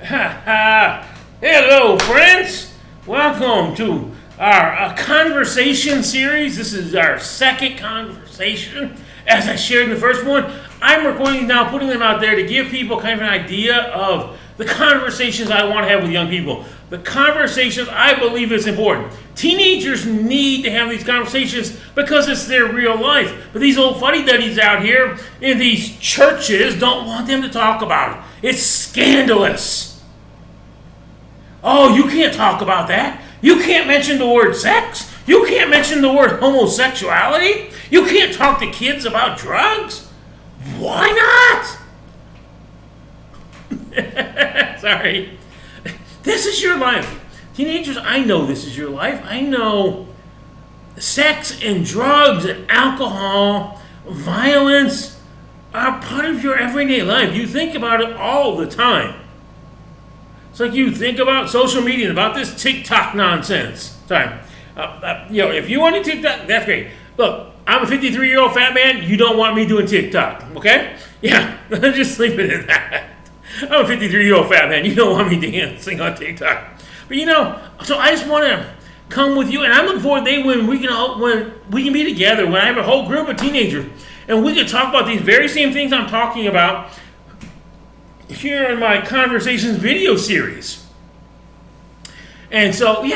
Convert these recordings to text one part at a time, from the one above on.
Hello, friends. Welcome to our conversation series. This is our second conversation. As I shared in the first one, I'm recording now, putting them out there to give people kind of an idea of the conversations I want to have with young people. The conversations I believe is important. Teenagers need to have these conversations because it's their real life. But these old fuddy-duddies out here in these churches don't want them to talk about it. It's scandalous. Oh, you can't talk about that. You can't mention the word sex. You can't mention the word homosexuality. You can't talk to kids about drugs. Why not? Sorry. This is your life. Teenagers, I know this is your life. I know sex and drugs and alcohol, violence are part of your everyday life. You think about it all the time. It's like you think about social media, about this TikTok nonsense. Sorry. If you want to TikTok, that's great. Look, I'm a 53-year-old fat man. You don't want me doing TikTok, okay? Yeah, just leave it at that. I'm a 53-year-old fat man. You don't want me dancing on TikTok. But so I just want to come with you, and I'm looking forward to the day when we can be together, when I have a whole group of teenagers, and we can talk about these very same things I'm talking about here in my Conversations video series. And so, we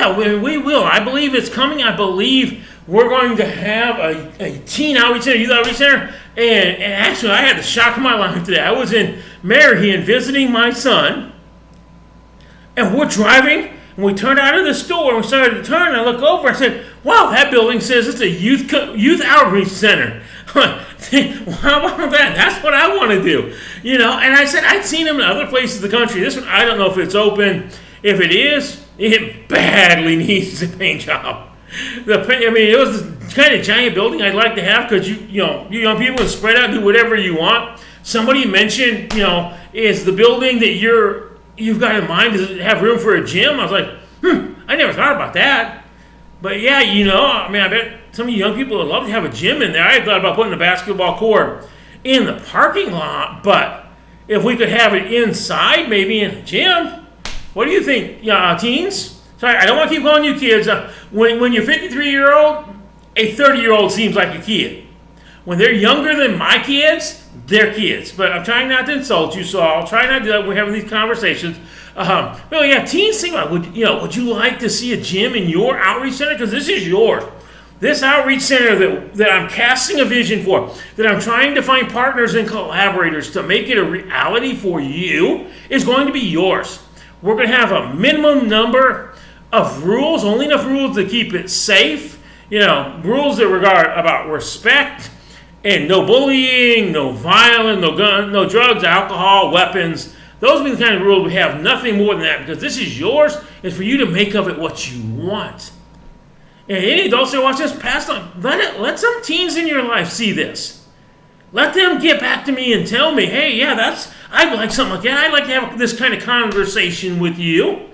will. I believe it's coming. I believe we're going to have a teen outreach center, youth outreach center. And actually, I had the shock of my life today. I was in Marion visiting my son, and we're driving, and we turned out of the store, and we started to turn, and I look over, and I said, wow, that building says it's a youth outreach center. How about that? That's what I want to do. And I said, I'd seen them in other places of the country. This one, I don't know if it's open. If it is, it badly needs a paint job. It was this kind of giant building I'd like to have because you young people can spread out and do whatever you want. Somebody mentioned, is the building that you've got in mind, does it have room for a gym? I was like, I never thought about that. But I bet some of you young people would love to have a gym in there. I had thought about putting a basketball court in the parking lot, but if we could have it inside, maybe in a gym. What do you think, teens? Sorry, I don't want to keep calling you kids. When you're 53-year-old, a 30-year-old seems like a kid. When they're younger than my kids, they're kids. But I'm trying not to insult you, so I'll try not to do that when we're having these conversations. Teens think about, would you like to see a gym in your outreach center? Because this is yours. This outreach center that I'm casting a vision for, that I'm trying to find partners and collaborators to make it a reality for you, is going to be yours. We're going to have a minimum number of rules, only enough rules to keep it safe. Rules that regard about respect and no bullying, no violence, no gun, no drugs, alcohol, weapons. Those are the kind of rules we have. Nothing more than that, because this is yours. It's for you to make of it what you want. And any adults that watch this, pass on. Let some teens in your life see this. Let them get back to me and tell me, hey, I'd like something like that. I'd like to have this kind of conversation with you,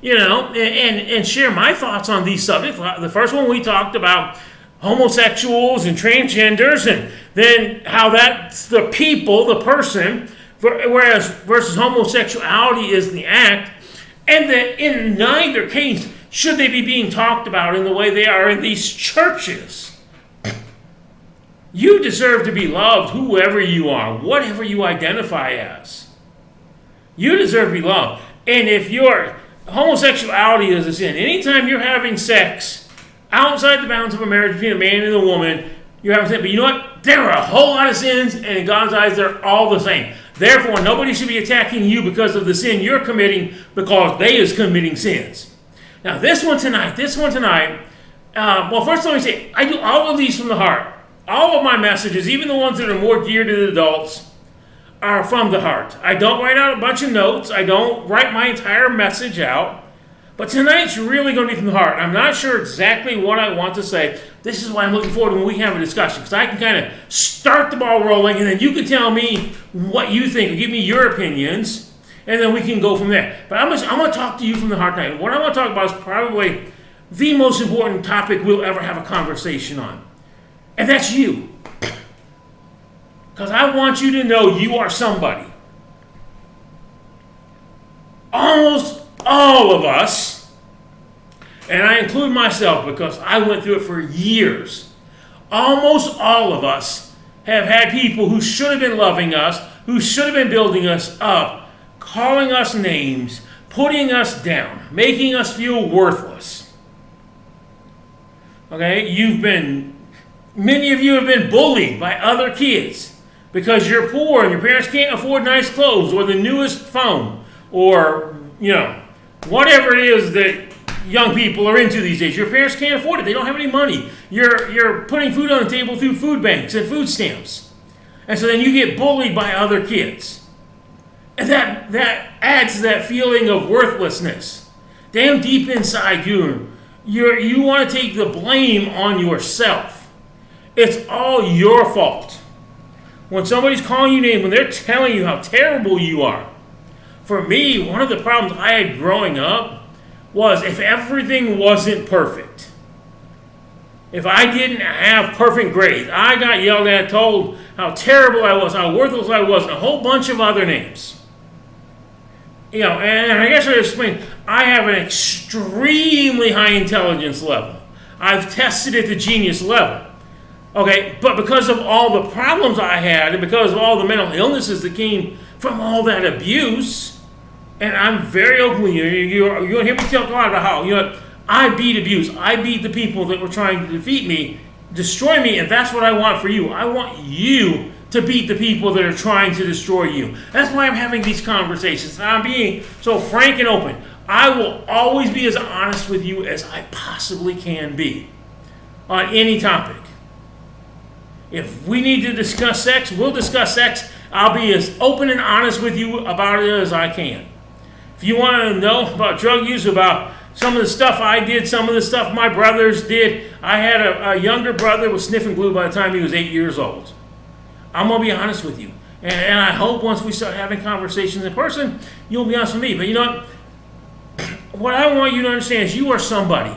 and share my thoughts on these subjects. The first one we talked about homosexuals and transgenders, and then how that's the people, the person, whereas versus homosexuality is the act, and that in neither case should they be being talked about in the way they are in these churches. You deserve to be loved, whoever you are, whatever you identify as. You deserve to be loved. And if your homosexuality is a sin, anytime you're having sex outside the bounds of a marriage between a man and a woman, you're having sex. But you know what? There are a whole lot of sins, and in God's eyes, they're all the same. Therefore, nobody should be attacking you because of the sin you're committing, because they is committing sins. Now, this one tonight, first let me say, I do all of these from the heart. All of my messages, even the ones that are more geared to the adults, are from the heart. I don't write out a bunch of notes. I don't write my entire message out. But tonight's really going to be from the heart. I'm not sure exactly what I want to say. This is why I'm looking forward to when we have a discussion, because I can kind of start the ball rolling, and then you can tell me what you think, or give me your opinions, and then we can go from there. But I'm going to talk to you from the heart tonight. What I want to talk about is probably the most important topic we'll ever have a conversation on. And that's you. Because I want you to know you are somebody. almost all of us, and I include myself because I went through it for years, almost all of us have had people who should have been loving us, who should have been building us up, calling us names, putting us down, making us feel worthless. Okay, many of you have been bullied by other kids because you're poor and your parents can't afford nice clothes or the newest phone or, whatever it is that young people are into these days. Your parents can't afford it. They don't have any money. You're putting food on the table through food banks and food stamps. And so then you get bullied by other kids. And that adds to that feeling of worthlessness. Damn deep inside you want to take the blame on yourself. It's all your fault. When somebody's calling you names, when they're telling you how terrible you are. For me, one of the problems I had growing up was if everything wasn't perfect. If I didn't have perfect grades, I got yelled at, told how terrible I was, how worthless I was, and a whole bunch of other names. And I guess I should explain, I have an extremely high intelligence level. I've tested at the genius level. Okay, but because of all the problems I had, and because of all the mental illnesses that came from all that abuse, and I'm very open, you're going to hear me talk a lot about how, I beat abuse. I beat the people that were trying to defeat me, destroy me, and that's what I want for you. I want you to beat the people that are trying to destroy you. That's why I'm having these conversations. And I'm being so frank and open. I will always be as honest with you as I possibly can be on any topic. If we need to discuss sex, we'll discuss sex. I'll be as open and honest with you about it as I can. If you want to know about drug use, about some of the stuff I did, some of the stuff my brothers did, I had a younger brother with sniffing glue by the time he was 8 years old. I'm going to be honest with you. And I hope once we start having conversations in person, you'll be honest with me. But you know what I want you to understand is you are somebody.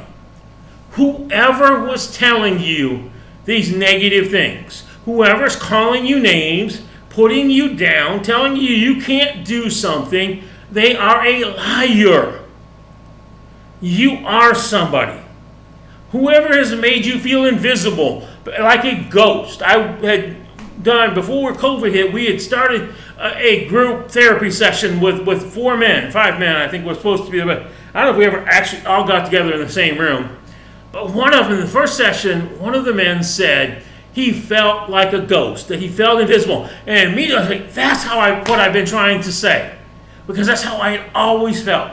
Whoever was telling you these negative things, whoever's calling you names, putting you down, telling you you can't do something, they are a liar. You are somebody. Whoever has made you feel invisible, like a ghost. I had done, before COVID hit, we had started a group therapy session with 5 men, I think was supposed to be. I don't know if we ever actually all got together in the same room. But one of them, in the first session, one of the men said he felt like a ghost, that he felt invisible. And immediately I was like, that's what I've been trying to say. Because that's how I had always felt.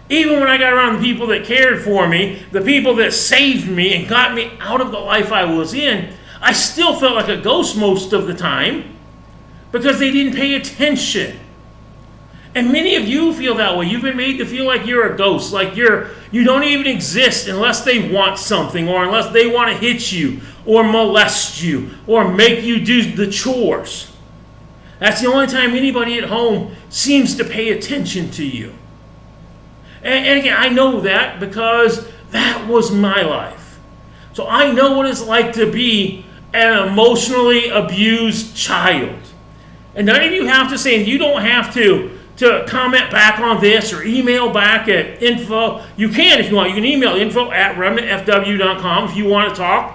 Even when I got around the people that cared for me, the people that saved me and got me out of the life I was in, I still felt like a ghost most of the time because they didn't pay attention. And many of you feel that way. You've been made to feel like you're a ghost, like you don't even exist unless they want something or unless they want to hit you or molest you or make you do the chores. That's the only time anybody at home seems to pay attention to you. And again, I know that because that was my life. So I know what it's like to be an emotionally abused child. And none of you have to say, and you don't have to comment back on this or email back at info. You can if you want. You can email info@remnantfw.com if you want to talk.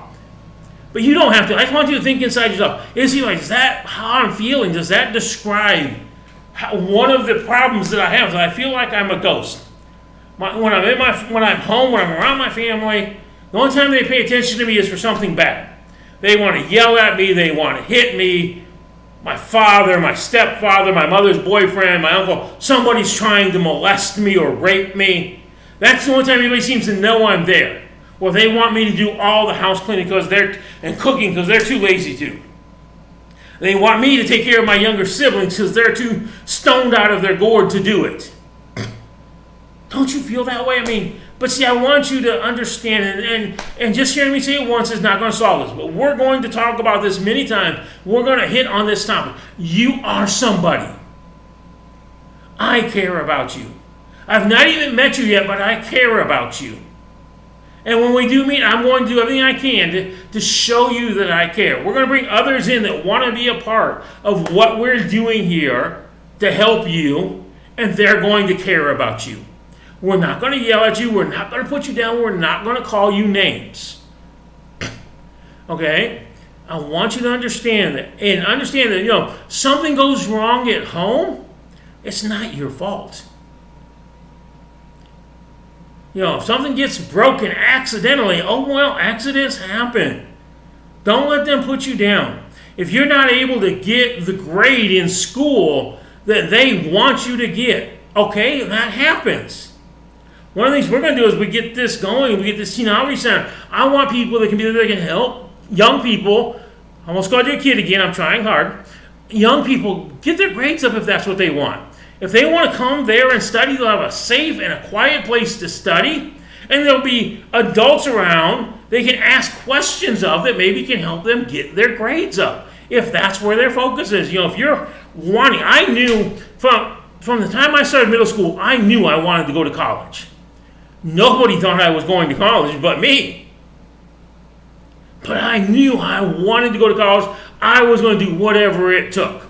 But you don't have to. I just want you to think inside yourself. Is that how I'm feeling? Does that describe one of the problems that I have? That I feel like I'm a ghost. When I'm home, when I'm around my family, the only time they pay attention to me is for something bad. They want to yell at me. They want to hit me. My father, my stepfather, my mother's boyfriend, my uncle, somebody's trying to molest me or rape me. That's the only time anybody seems to know I'm there. Or they want me to do all the house cleaning and cooking because they're too lazy to. They want me to take care of my younger siblings because they're too stoned out of their gourd to do it. Don't you feel that way? But see, I want you to understand, and just hearing me say it once is not going to solve this. But we're going to talk about this many times. We're going to hit on this topic. You are somebody. I care about you. I've not even met you yet, but I care about you. And when we do meet, I'm going to do everything I can to show you that I care. We're going to bring others in that want to be a part of what we're doing here to help you and they're going to care about you. We're not going to yell at you. We're not going to put you down. We're not going to call you names. Okay? I want you to understand that. And understand that, something goes wrong at home, it's not your fault. If something gets broken accidentally, accidents happen. Don't let them put you down. If you're not able to get the grade in school that they want you to get, okay, that happens. One of the things we're going to do is we get this going, we get this teen outreach center. I want people that can help young people. I almost called you a kid again, I'm trying hard. Young people, get their grades up if that's what they want. If they want to come there and study, they'll have a safe and a quiet place to study, and there'll be adults around they can ask questions of that maybe can help them get their grades up, if that's where their focus is. If you're wanting, I knew from the time I started middle school, I knew I wanted to go to college. Nobody thought I was going to college but me. But I knew I wanted to go to college. I was going to do whatever it took.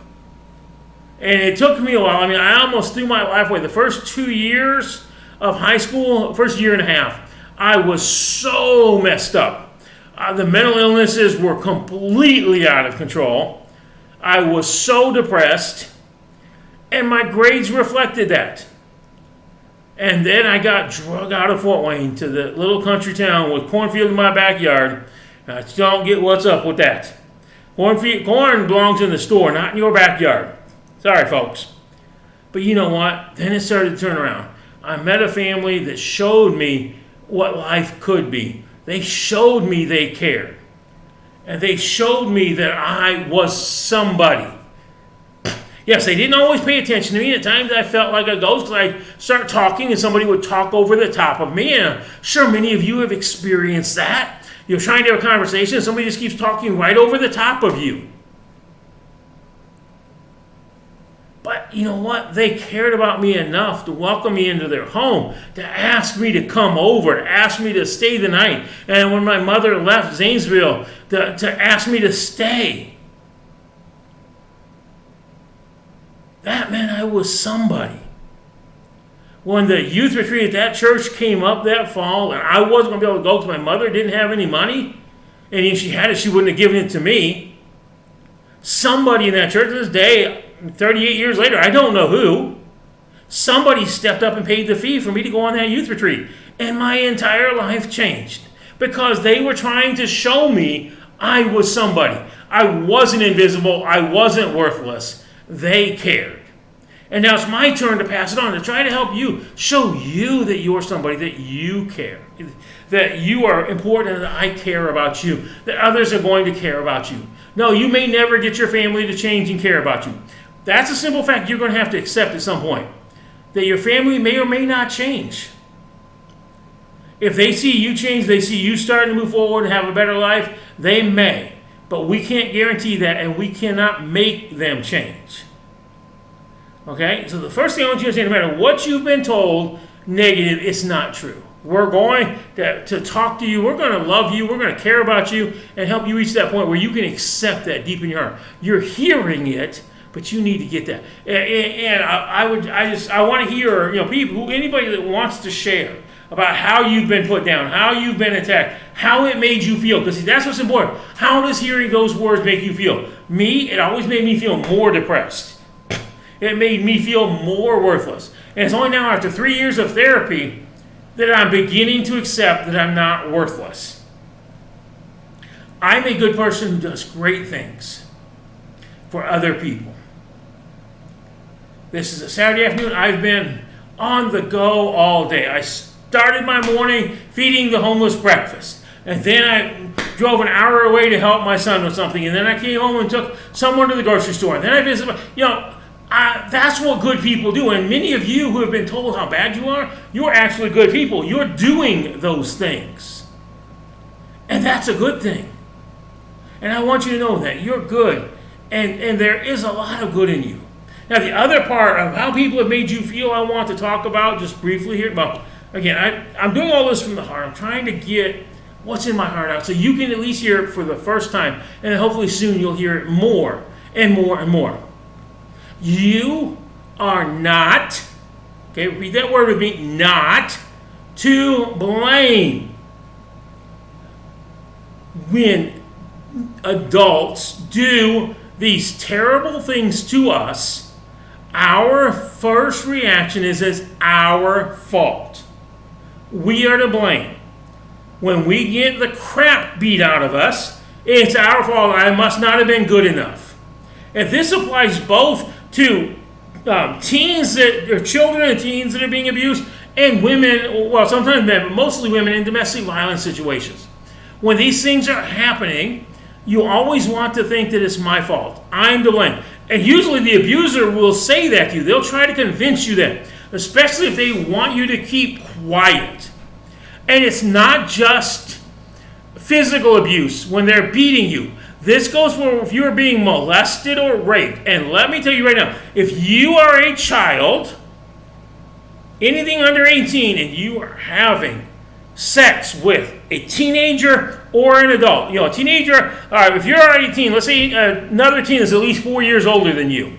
And it took me a while. I almost threw my life away. The first 2 years of high school, first year and a half, I was so messed up. The mental illnesses were completely out of control. I was so depressed. And my grades reflected that. And then I got drug out of Fort Wayne to the little country town with cornfield in my backyard. I don't get what's up with that. Corn belongs in the store, not in your backyard. Sorry, folks. But you know what? Then it started to turn around. I met a family that showed me what life could be. They showed me they cared. And they showed me that I was somebody. Yes, they didn't always pay attention to me. At times I felt like a ghost because I'd start talking and somebody would talk over the top of me. And I'm sure many of you have experienced that. You're trying to have a conversation and somebody just keeps talking right over the top of you. But you know what? They cared about me enough to welcome me into their home, to ask me to come over, to ask me to stay the night. And when my mother left Zanesville, to ask me to stay. That meant I was somebody. When the youth retreat at that church came up that fall, and I wasn't going to be able to go because my mother didn't have any money, and if she had it, she wouldn't have given it to me. Somebody in that church to this day, 38 years later, I don't know who, somebody stepped up and paid the fee for me to go on that youth retreat. And my entire life changed because they were trying to show me I was somebody. I wasn't invisible. I wasn't worthless. They cared. And now it's my turn to pass it on, to try to help you, show you that you're somebody, that you care, that you are important, and that I care about you, that others are going to care about you. No, you may never get your family to change and care about you. That's a simple fact you're going to have to accept at some point, that your family may or may not change. If they see you change, they see you starting to move forward and have a better life, they may. But we can't guarantee that, and we cannot make them change. Okay? So the first thing I want you to understand, no matter what you've been told, negative, it's not true. We're going to talk to you. We're going to love you. We're going to care about you and help you reach that point where you can accept that deep in your heart. You're hearing it, but you need to get that. And I want to hear, people, anybody that wants to share about how you've been put down, how you've been attacked, how it made you feel. Because that's what's important. How does hearing those words make you feel? Me, it always made me feel more depressed. It made me feel more worthless. And it's only now after 3 years of therapy that I'm beginning to accept that I'm not worthless. I'm a good person who does great things for other people. This is a Saturday afternoon. I've been on the go all day. I started my morning feeding the homeless breakfast. And then I drove an hour away to help my son with something. And then I came home and took someone to the grocery store. And then I visited, that's what good people do. And many of you who have been told how bad you are, you're actually good people. You're doing those things. And that's a good thing. And I want you to know that you're good. And there is a lot of good in you. Now, the other part of how people have made you feel, I want to talk about just briefly here. But again, I'm doing all this from the heart. I'm trying to get what's in my heart out so you can at least hear it for the first time. And hopefully soon you'll hear it more and more and more. You are not Okay, read that word with me. Not to blame. When adults do these terrible things to us, our first reaction is it's our fault. We are to blame. When we get the crap beat out of us, it's our fault. I must not have been good enough. And this applies both to teens that are children and teens that are being abused, and women, well, sometimes men, but mostly women in domestic violence situations. When these things are happening, you always want to think that it's my fault. I'm to blame. And usually the abuser will say that to you. They'll try to convince you that, especially if they want you to keep quiet. And it's not just physical abuse when they're beating you. This goes for if you're being molested or raped. And let me tell you right now, if you are a child, anything under 18, and you are having sex with a teenager or an adult. A teenager, if you're already a teen, let's say another teen is at least 4 years older than you.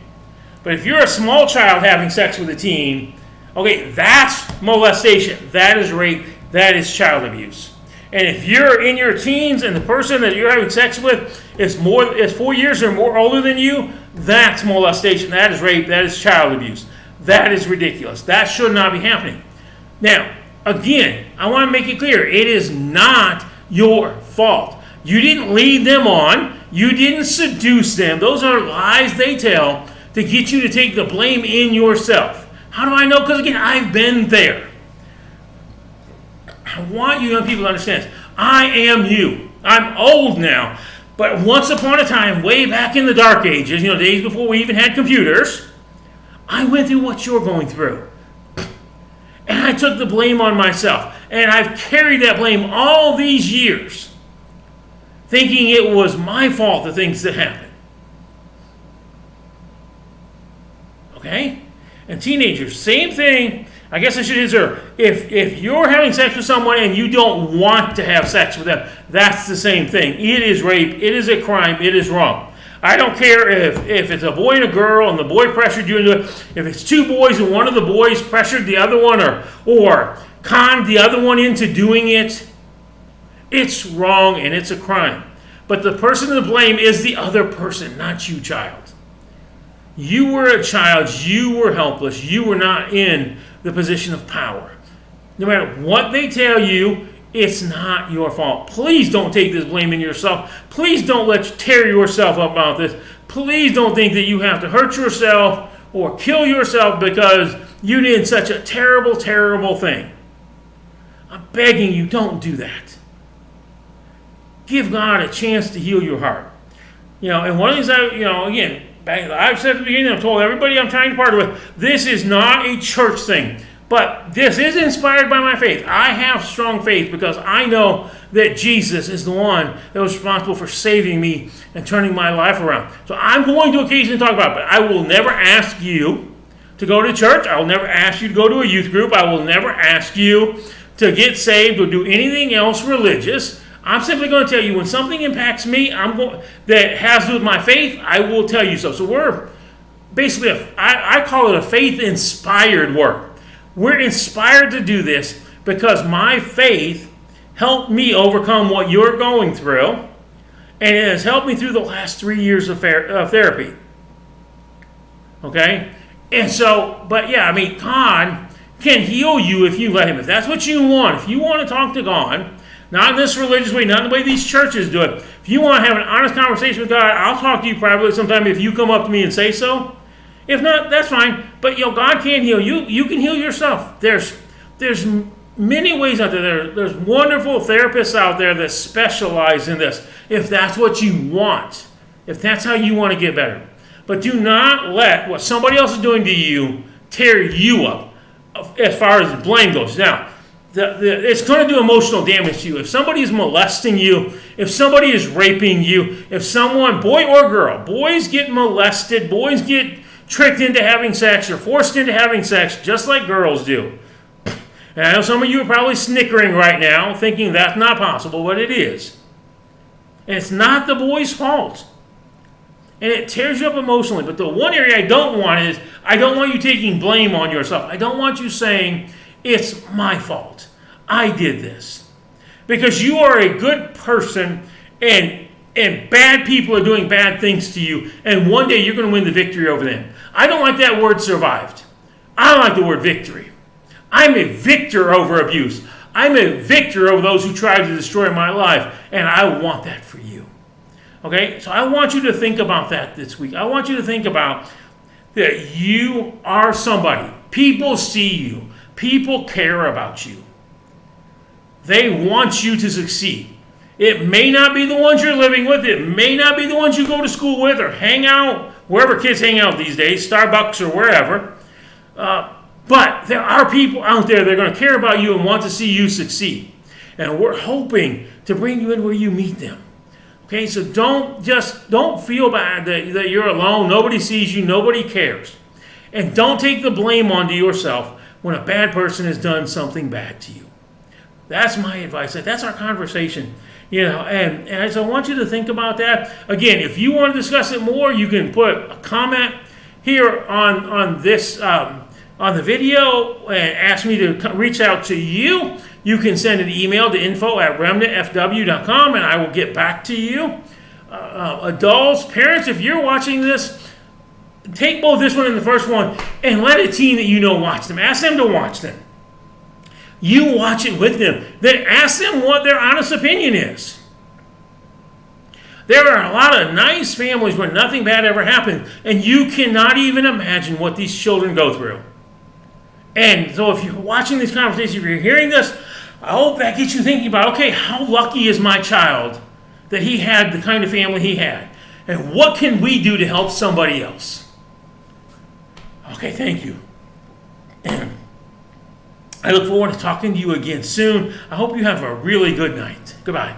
But if you're a small child having sex with a teen, okay, that's molestation. That is rape. That is child abuse. And if you're in your teens and the person that you're having sex with is 4 years or more older than you, that's molestation. That is rape. That is child abuse. That is ridiculous. That should not be happening. Now, again, I want to make it clear, it is not your fault. You didn't lead them on. You didn't seduce them. Those are lies they tell to get you to take the blame in yourself. How do I know? Because again, I've been there. I want you young people to understand this. I am you. I'm old now. But once upon a time, way back in the dark ages, days before we even had computers, I went through what you're going through. And I took the blame on myself. And I've carried that blame all these years, thinking it was my fault, the things that happened. Okay? And teenagers, same thing. I guess I should answer. If you're having sex with someone and you don't want to have sex with them, that's the same thing. It is rape. It is a crime. It is wrong. I don't care if it's a boy and a girl and the boy pressured you into it. If it's two boys and one of the boys pressured the other one or conned the other one into doing it, it's wrong and it's a crime. But the person to blame is the other person, not you, child. You were a child. You were helpless. You were not in the position of power. No matter what they tell you, it's not your fault. Please don't take this blame in yourself. Please don't tear yourself up about this. Please don't think that you have to hurt yourself or kill yourself because you did such a terrible, terrible thing. I'm begging you, don't do that. Give God a chance to heal your heart. And one of the things I've said at the beginning, I've told everybody I'm trying to partner with, this is not a church thing. But this is inspired by my faith. I have strong faith because I know that Jesus is the one that was responsible for saving me and turning my life around. So I'm going to occasionally talk about it, but I will never ask you to go to church. I will never ask you to go to a youth group. I will never ask you to get saved or do anything else religious. I'm simply going to tell you when something impacts me that has to do with my faith, I will tell you so. So we're basically, I call it a faith-inspired work. We're inspired to do this because my faith helped me overcome what you're going through, and it has helped me through the last 3 years of therapy. Okay? And so, but yeah, God can heal you if you let him. If that's what you want, if you want to talk to God, not in this religious way, not in the way these churches do it. If you want to have an honest conversation with God, I'll talk to you privately sometime if you come up to me and say so. If not, that's fine. But God can heal you. You can heal yourself. There's many ways out there. There's wonderful therapists out there that specialize in this. If that's what you want, if that's how you want to get better, but do not let what somebody else is doing to you tear you up. As far as blame goes, now it's going to do emotional damage to you. If somebody is molesting you, if somebody is raping you, if someone, boy or girl, boys get molested, boys get tricked into having sex or forced into having sex just like girls do. And I know some of you are probably snickering right now thinking that's not possible, but it is. And it's not the boy's fault. And it tears you up emotionally. But the one area I don't want is, I don't want you taking blame on yourself. I don't want you saying, it's my fault. I did this. Because you are a good person, and bad people are doing bad things to you, and one day you're going to win the victory over them. I don't like that word survived. I like the word victory. I'm a victor over abuse. I'm a victor over those who tried to destroy my life, and I want that for you. Okay? So I want you to think about that this week. I want you to think about that you are somebody. People see you. People care about you. They want you to succeed. It may not be the ones you're living with. It may not be the ones you go to school with or hang out, wherever kids hang out these days, Starbucks or wherever. But there are people out there that are going to care about you and want to see you succeed. And we're hoping to bring you in where you meet them. Okay, so don't feel bad that you're alone. Nobody sees you. Nobody cares. And don't take the blame onto yourself when a bad person has done something bad to you. That's my advice. That's our conversation. And so I want you to think about that. Again, if you want to discuss it more, you can put a comment here on this on the video and ask me to reach out to you. You can send an email to info@remnantfw.com and I will get back to you. Adults, parents, if you're watching this, take both this one and the first one and let a teen that you know watch them. Ask them to watch them. You watch it with them. Then ask them what their honest opinion is. There are a lot of nice families where nothing bad ever happened, and you cannot even imagine what these children go through. And so if you're watching these conversations, if you're hearing this, I hope that gets you thinking about, okay, how lucky is my child that he had the kind of family he had? And what can we do to help somebody else? Okay, thank you. And I look forward to talking to you again soon. I hope you have a really good night. Goodbye.